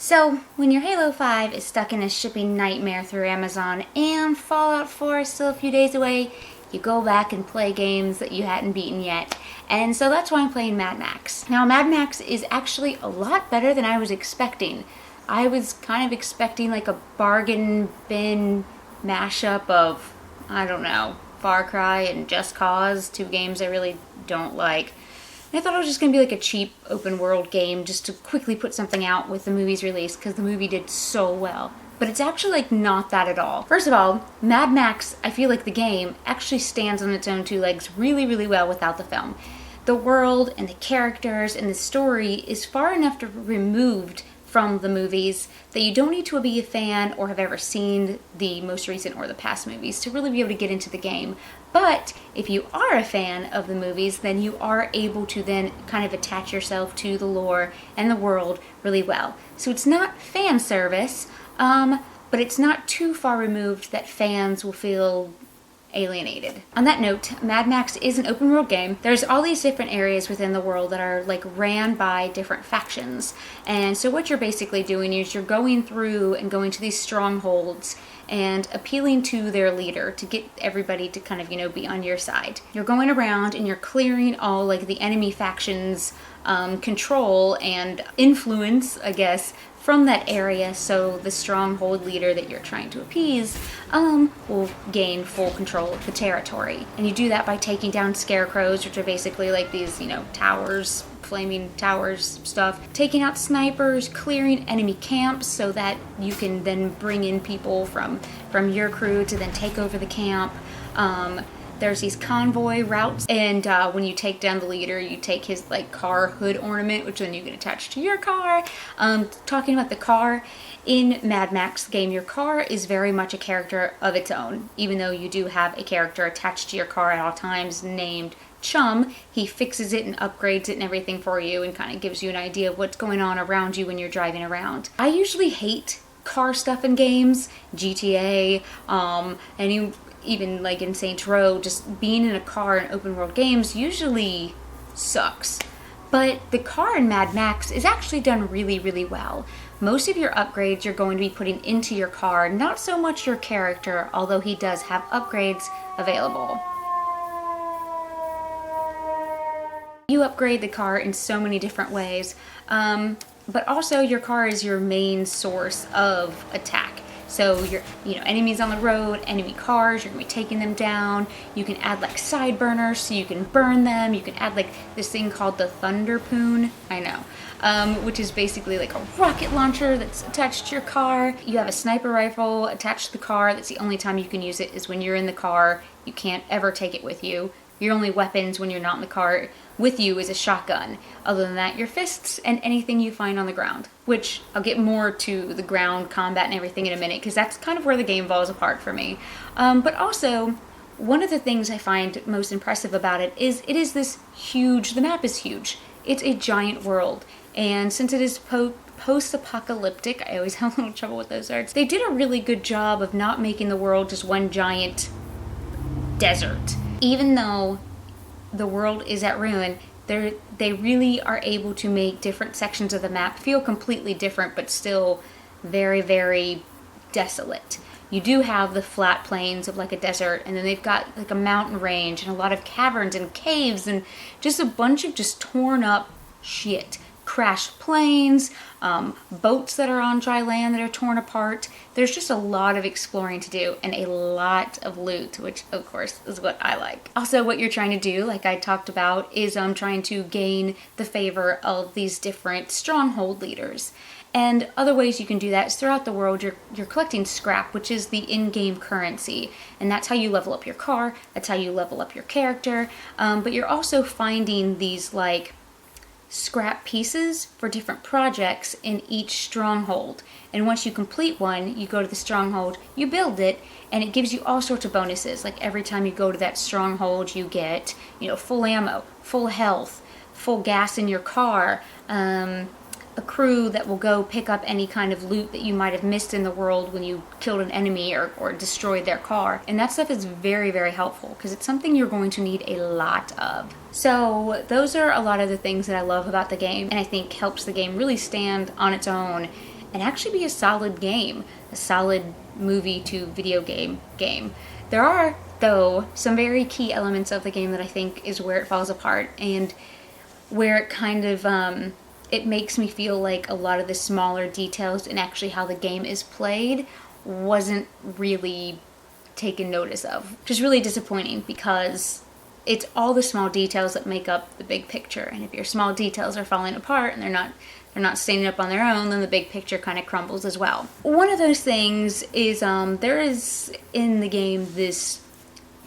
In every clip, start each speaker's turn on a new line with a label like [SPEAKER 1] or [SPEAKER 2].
[SPEAKER 1] So, when your Halo 5 is stuck in a shipping nightmare through Amazon and Fallout 4 is still a few days away, you go back and play games that you hadn't beaten yet. And so that's why I'm playing Mad Max. Now, Mad Max is actually a lot better than I was expecting. I was kind of expecting like a bargain bin mashup of, I don't know, Far Cry and Just Cause, two games I really don't like. And I thought it was just going to be like a cheap open world game just to quickly put something out with the movie's release because the movie did so well. But it's actually like not that at all. First of all, Mad Max, I feel like the game actually stands on its own two legs really, really well without the film. The world and the characters and the story is far enough removed from the movies that you don't need to be a fan or have ever seen the most recent or the past movies to really be able to get into the game. But if you are a fan of the movies, then you are able to then kind of attach yourself to the lore and the world really well. So it's not fan service, but it's not too far removed that fans will feel alienated. On that note, Mad Max is an open world game. There's all these different areas within the world that are like ran by different factions. And so what you're basically doing is you're going through and going to these strongholds and appealing to their leader to get everybody to kind of, be on your side. You're going around and you're clearing all like the enemy factions control and influence, I guess, from that area, so the stronghold leader that you're trying to appease will gain full control of the territory. And you do that by taking down scarecrows, which are basically like these, towers, flaming towers stuff. Taking out snipers, clearing enemy camps so that you can then bring in people from your crew to then take over the camp. There's these convoy routes, and when you take down the leader, you take his like car hood ornament, which then you can attach to your car. Talking about the car, in Mad Max game, your car is very much a character of its own, even though you do have a character attached to your car at all times named Chum. He fixes it and upgrades it and everything for you and kind of gives you an idea of what's going on around you when you're driving around. I usually hate car stuff in games, GTA, even like in Saints Row, just being in a car in open world games usually sucks. But the car in Mad Max is actually done really, really well. Most of your upgrades you're going to be putting into your car, not so much your character, although he does have upgrades available. You upgrade the car in so many different ways, but also your car is your main source of attack. So your enemies on the road, enemy cars, you're gonna be taking them down. You can add like side burners so you can burn them. You can add like this thing called the Thunderpoon, which is basically like a rocket launcher that's attached to your car. You have a sniper rifle attached to the car. That's the only time you can use it is when you're in the car. You can't ever take it with you. Your only weapons when you're not in the car with you is a shotgun. Other than that, your fists and anything you find on the ground, which I'll get more to the ground combat and everything in a minute because that's kind of where the game falls apart for me. But also, one of the things I find most impressive about it is this huge, the map is huge. It's a giant world. And since it is post-apocalyptic, I always have a little trouble with those words, they did a really good job of not making the world just one giant desert. Even though the world is at ruin, they really are able to make different sections of the map feel completely different, but still very, very desolate. You do have the flat plains of like a desert, and then they've got like a mountain range and a lot of caverns and caves and just a bunch of just torn up shit. Crashed planes, boats that are on dry land that are torn apart. There's just a lot of exploring to do and a lot of loot, which of course is what I like. Also, what you're trying to do, like I talked about, is trying to gain the favor of these different stronghold leaders. And other ways you can do that is throughout the world you're collecting scrap, which is the in-game currency. And that's how you level up your car, that's how you level up your character. But you're also finding these like scrap pieces for different projects in each stronghold. And once you complete one, you go to the stronghold, you build it, and it gives you all sorts of bonuses. Like every time you go to that stronghold, you get, full ammo, full health, full gas in your car, a crew that will go pick up any kind of loot that you might have missed in the world when you killed an enemy or destroyed their car. And that stuff is very, very helpful because it's something you're going to need a lot of. So those are a lot of the things that I love about the game and I think helps the game really stand on its own and actually be a solid game, a solid movie to video game. There are, though, some very key elements of the game that I think is where it falls apart, and where it kind of, it makes me feel like a lot of the smaller details and actually how the game is played wasn't really taken notice of, which is really disappointing because it's all the small details that make up the big picture, and if your small details are falling apart and they're not standing up on their own, then the big picture kind of crumbles as well. One of those things is there is in the game this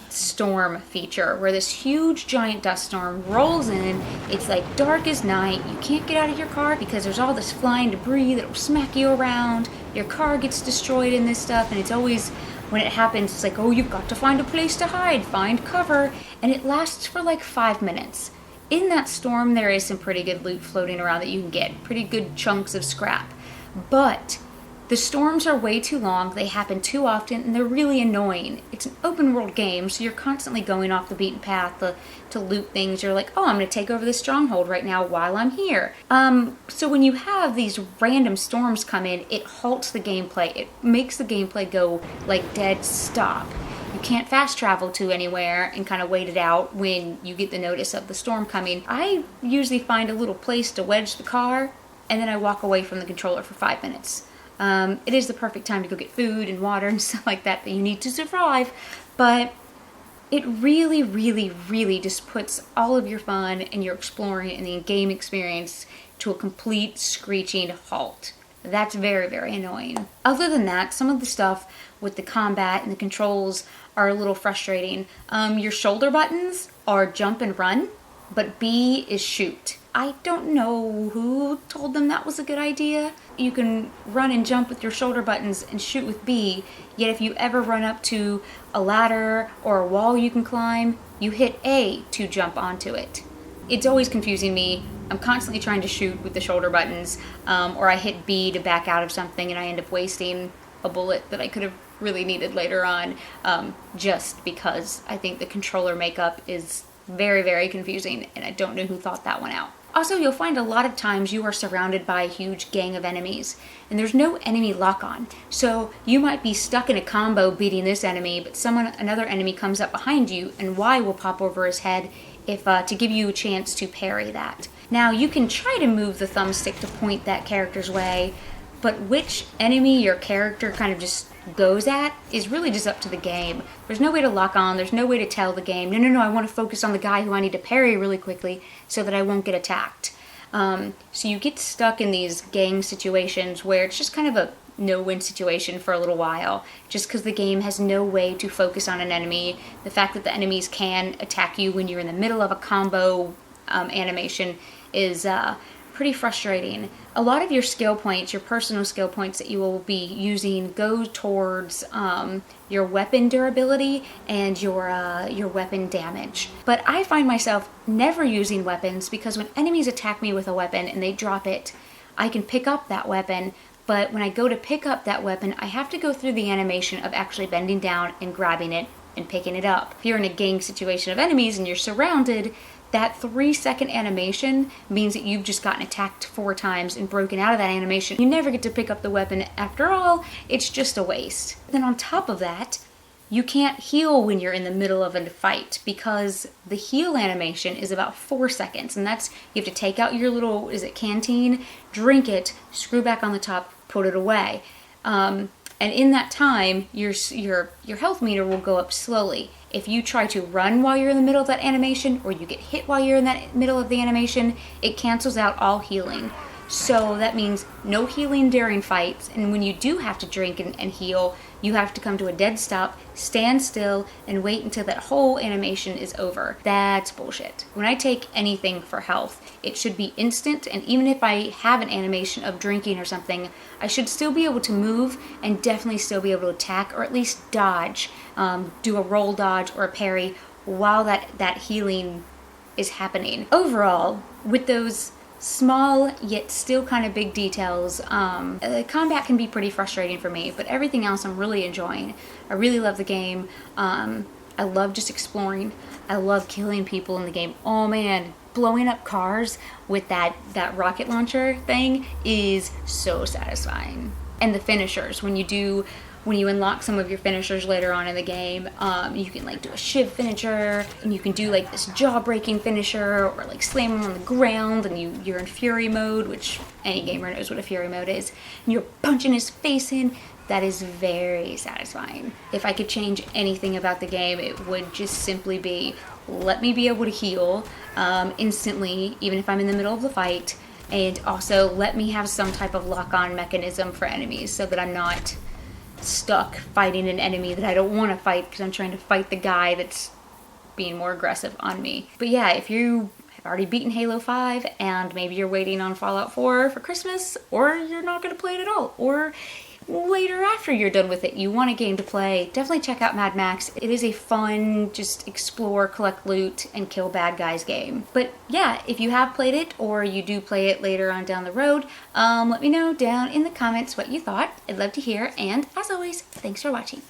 [SPEAKER 1] storm feature where this huge giant dust storm rolls in. It's like dark as night. You can't get out of your car because there's all this flying debris that will smack you around. Your car gets destroyed in this stuff, and it's always, when it happens, it's like, oh, you've got to find a place to hide, find cover, and it lasts for like 5 minutes. In that storm, there is some pretty good loot floating around that you can get, pretty good chunks of scrap, but the storms are way too long, they happen too often, and they're really annoying. It's an open world game, so you're constantly going off the beaten path to loot things. You're like, oh, I'm going to take over this stronghold right now while I'm here. So when you have these random storms come in, it halts the gameplay. It makes the gameplay go like dead stop. You can't fast travel to anywhere and kind of wait it out when you get the notice of the storm coming. I usually find a little place to wedge the car, and then I walk away from the controller for 5 minutes. It is the perfect time to go get food and water and stuff like that you need to survive, but it really, really, really just puts all of your fun and your exploring and the game experience to a complete screeching halt. That's very, very annoying. Other than that, some of the stuff with the combat and the controls are a little frustrating. Your shoulder buttons are jump and run, but B is shoot. I don't know who told them that was a good idea. You can run and jump with your shoulder buttons and shoot with B, yet if you ever run up to a ladder or a wall you can climb, you hit A to jump onto it. It's always confusing me. I'm constantly trying to shoot with the shoulder buttons, or I hit B to back out of something and I end up wasting a bullet that I could have really needed later on, just because I think the controller makeup is very, very confusing, and I don't know who thought that one out. Also, you'll find a lot of times you are surrounded by a huge gang of enemies, and there's no enemy lock-on. So you might be stuck in a combo beating this enemy, but another enemy comes up behind you, and Y will pop over his head if to give you a chance to parry that. Now, you can try to move the thumbstick to point that character's way, but which enemy your character kind of just goes at is really just up to the game. There's no way to lock on, there's no way to tell the game, no, I want to focus on the guy who I need to parry really quickly so that I won't get attacked. So you get stuck in these gang situations where it's just kind of a no-win situation for a little while, just because the game has no way to focus on an enemy. The fact that the enemies can attack you when you're in the middle of a combo animation is pretty frustrating. A lot of your skill points, your personal skill points that you will be using, go towards your weapon durability and your weapon damage. But I find myself never using weapons because when enemies attack me with a weapon and they drop it, I can pick up that weapon, but when I go to pick up that weapon, I have to go through the animation of actually bending down and grabbing it and picking it up. If you're in a gang situation of enemies and you're surrounded, that 3-second animation means that you've just gotten attacked 4 times and broken out of that animation. You never get to pick up the weapon. After all, it's just a waste. Then on top of that, you can't heal when you're in the middle of a fight because the heal animation is about 4 seconds, and that's, you have to take out your little, canteen, drink it, screw back on the top, put it away. And in that time, your health meter will go up slowly. If you try to run while you're in the middle of that animation, or you get hit while you're in that middle of the animation, it cancels out all healing. So that means no healing during fights, and when you do have to drink and heal, you have to come to a dead stop, stand still, and wait until that whole animation is over. That's bullshit. When I take anything for health, it should be instant, and even if I have an animation of drinking or something, I should still be able to move and definitely still be able to attack, or at least dodge, do a roll dodge or a parry while that healing is happening. Overall, with those small yet still kind of big details, combat can be pretty frustrating for me, but everything else I'm really enjoying. I really love the game. I love just exploring. I love killing people in the game. Oh man, blowing up cars with that rocket launcher thing is so satisfying. And the finishers, when you unlock some of your finishers later on in the game, you can like do a shiv finisher, and you can do like this jaw-breaking finisher, or like slam him on the ground, and you're in fury mode, which any gamer knows what a fury mode is, and you're punching his face in. That is very satisfying. If I could change anything about the game, it would just simply be, let me be able to heal instantly, even if I'm in the middle of the fight, and also let me have some type of lock-on mechanism for enemies so that I'm not stuck fighting an enemy that I don't want to fight because I'm trying to fight the guy that's being more aggressive on me. But yeah, if you have already beaten Halo 5 and maybe you're waiting on Fallout 4 for Christmas, or you're not going to play it at all, or later after you're done with it, you want a game to play, definitely check out Mad Max. It is a fun, just explore, collect loot, and kill bad guys game. But yeah, if you have played it, or you do play it later on down the road, let me know down in the comments what you thought. I'd love to hear, and as always, thanks for watching.